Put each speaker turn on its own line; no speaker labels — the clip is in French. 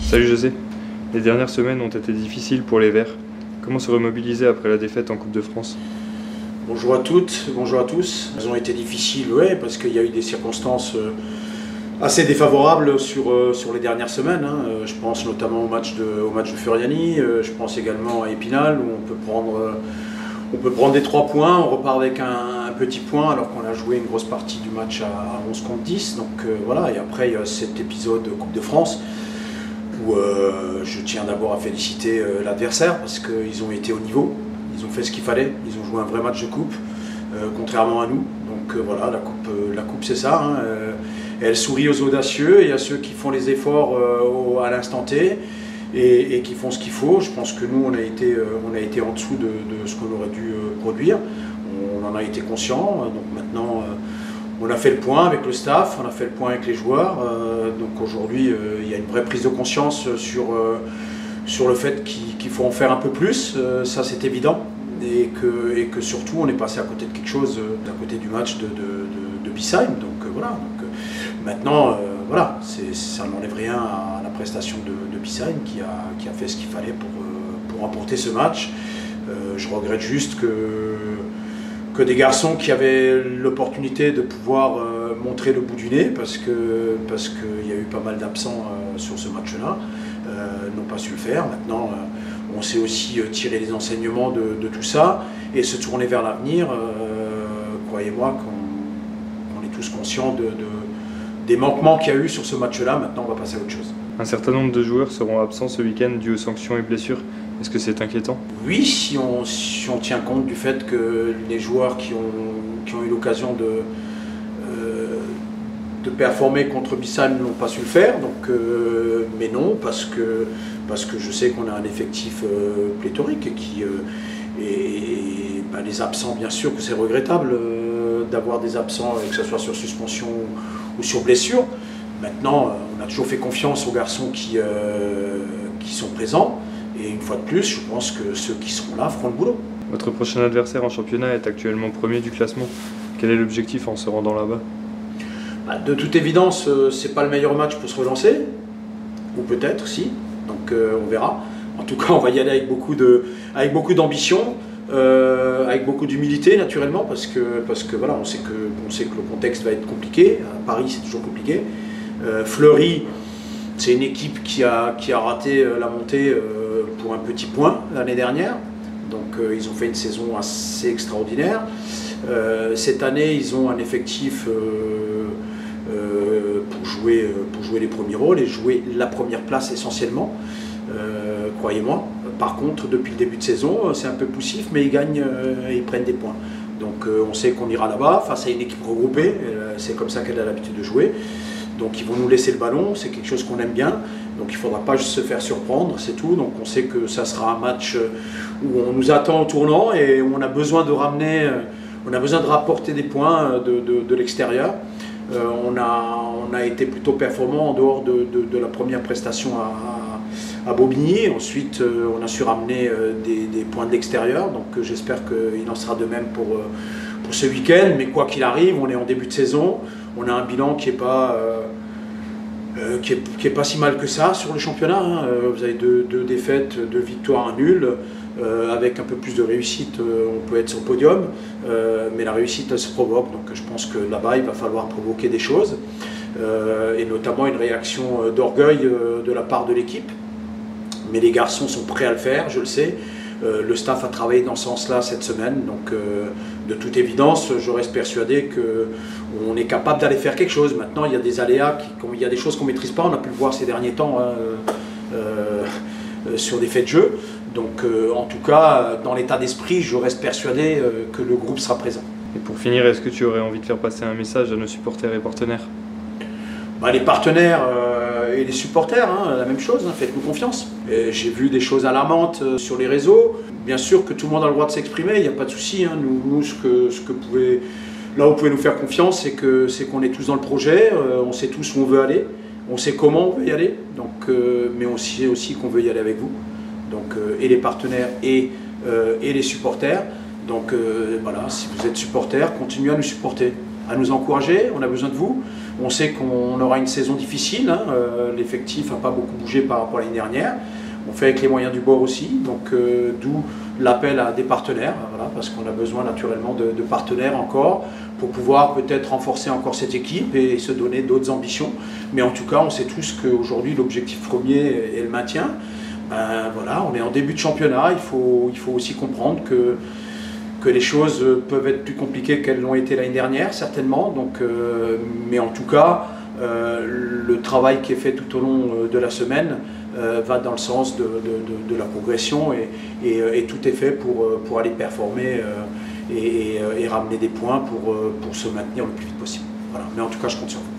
Salut José, les dernières semaines ont été difficiles pour les Verts. Comment se remobiliser après la défaite en Coupe de France?
Bonjour à toutes, bonjour à tous. Elles ont été difficiles, ouais, parce qu'il y a eu des circonstances assez défavorables sur les dernières semaines. Je pense notamment au match de Furiani, je pense également à Épinal, où on peut prendre des 3 points, on repart avec un petit point alors qu'on a joué une grosse partie du match à 11 contre 10. Donc voilà, et après il y a cet épisode Coupe de France où je tiens d'abord à féliciter l'adversaire parce qu'ils ont été au niveau, ils ont fait ce qu'il fallait, ils ont joué un vrai match de coupe, contrairement à nous. Donc voilà, la coupe c'est ça, elle sourit aux audacieux et à ceux qui font les efforts à l'instant T et qui font ce qu'il faut. Je pense que nous on a été en dessous de ce qu'on aurait dû produire, on en a été conscient, donc maintenant on a fait le point avec le staff, on a fait le point avec les joueurs, donc aujourd'hui il y a une vraie prise de conscience sur le fait qu'il faut en faire un peu plus, ça c'est évident, et que surtout on est passé à côté de quelque chose, à côté du match de Bissheim, donc voilà. Donc, maintenant, voilà, ça n'enlève rien à la prestation de Bissheim qui a fait ce qu'il fallait pour remporter ce match. Je regrette juste que des garçons qui avaient l'opportunité de pouvoir montrer le bout du nez, parce qu'il y a eu pas mal d'absents sur ce match-là, n'ont pas su le faire. Maintenant, on sait aussi tirer les enseignements de tout ça et se tourner vers l'avenir. Croyez-moi qu'on est tous conscients des manquements qu'il y a eu sur ce match-là. Maintenant, on va passer à autre chose.
Un certain nombre de joueurs seront absents ce week-end dû aux sanctions et blessures. Est-ce que c'est inquiétant?
Oui, si on tient compte du fait que les joueurs qui ont eu l'occasion de performer contre Bissheim n'ont pas su le faire, donc, mais non, parce que je sais qu'on a un effectif pléthorique et les absents, bien sûr que c'est regrettable d'avoir des absents, que ce soit sur suspension ou sur blessure. Maintenant, on a toujours fait confiance aux garçons qui sont présents. Et une fois de plus, je pense que ceux qui seront là feront le boulot.
Votre prochain adversaire en championnat est actuellement premier du classement. Quel est l'objectif en se rendant là-bas?
De toute évidence, c'est pas le meilleur match pour se relancer. Ou peut-être, si. Donc on verra. En tout cas, on va y aller avec beaucoup d'ambition, avec beaucoup d'humilité naturellement, parce que voilà, on sait que le contexte va être compliqué. À Paris, c'est toujours compliqué. Fleury, c'est une équipe qui a raté la montée pour un petit point l'année dernière. Donc ils ont fait une saison assez extraordinaire. Cette année, ils ont un effectif pour jouer les premiers rôles et jouer la première place essentiellement, croyez-moi. Par contre, depuis le début de saison, c'est un peu poussif, mais ils gagnent et ils prennent des points. Donc on sait qu'on ira là-bas face à une équipe regroupée, c'est comme ça qu'elle a l'habitude de jouer. Donc ils vont nous laisser le ballon, c'est quelque chose qu'on aime bien, donc il ne faudra pas juste se faire surprendre, c'est tout. Donc on sait que ça sera un match où on nous attend au tournant et où on a besoin de rapporter des points de l'extérieur. On a été plutôt performant en dehors de la première prestation à Bobigny. Ensuite on a su ramener des points de l'extérieur, donc j'espère qu'il en sera de même pour ce week-end. Mais quoi qu'il arrive, on est en début de saison, on a un bilan qui n'est pas si mal que ça sur le championnat. Vous avez deux défaites, 2 victoires, 1 nul. Avec un peu plus de réussite, on peut être sur le podium, mais la réussite elle se provoque, donc je pense que là-bas il va falloir provoquer des choses, et notamment une réaction d'orgueil de la part de l'équipe. Mais les garçons sont prêts à le faire, je le sais. Le staff a travaillé dans ce sens-là cette semaine, donc de toute évidence, je reste persuadé qu'on est capable d'aller faire quelque chose. Maintenant, il y a des aléas, il y a des choses qu'on ne maîtrise pas, on a pu le voir ces derniers temps sur des faits de jeu. Donc en tout cas, dans l'état d'esprit, je reste persuadé que le groupe sera présent.
Et pour finir, est-ce que tu aurais envie de faire passer un message à nos supporters et partenaires?
Les partenaires et les supporters, la même chose, faites-nous confiance. J'ai vu des choses alarmantes sur les réseaux. Bien sûr que tout le monde a le droit de s'exprimer, il n'y a pas de souci. Nous, là où vous pouvez nous faire confiance, c'est qu'on est tous dans le projet, on sait tous où on veut aller, on sait comment on veut y aller, donc, mais on sait aussi qu'on veut y aller avec vous. Donc, et les partenaires et les supporters. Donc voilà, si vous êtes supporters, continuez à nous supporter, à nous encourager, on a besoin de vous. On sait qu'on aura une saison difficile, hein, l'effectif n'a pas beaucoup bougé par rapport à l'année dernière. On fait avec les moyens du bord aussi, donc d'où l'appel à des partenaires, voilà, parce qu'on a besoin naturellement de partenaires encore pour pouvoir peut-être renforcer encore cette équipe et se donner d'autres ambitions. Mais en tout cas, on sait tous qu'aujourd'hui l'objectif premier est le maintien. Voilà, on est en début de championnat, il faut aussi comprendre que les choses peuvent être plus compliquées qu'elles l'ont été l'année dernière, certainement. Donc, mais en tout cas, le travail qui est fait tout au long de la semaine va dans le sens de la progression et tout est fait pour aller performer et ramener des points pour se maintenir le plus vite possible. Voilà. Mais en tout cas, je compte sur vous.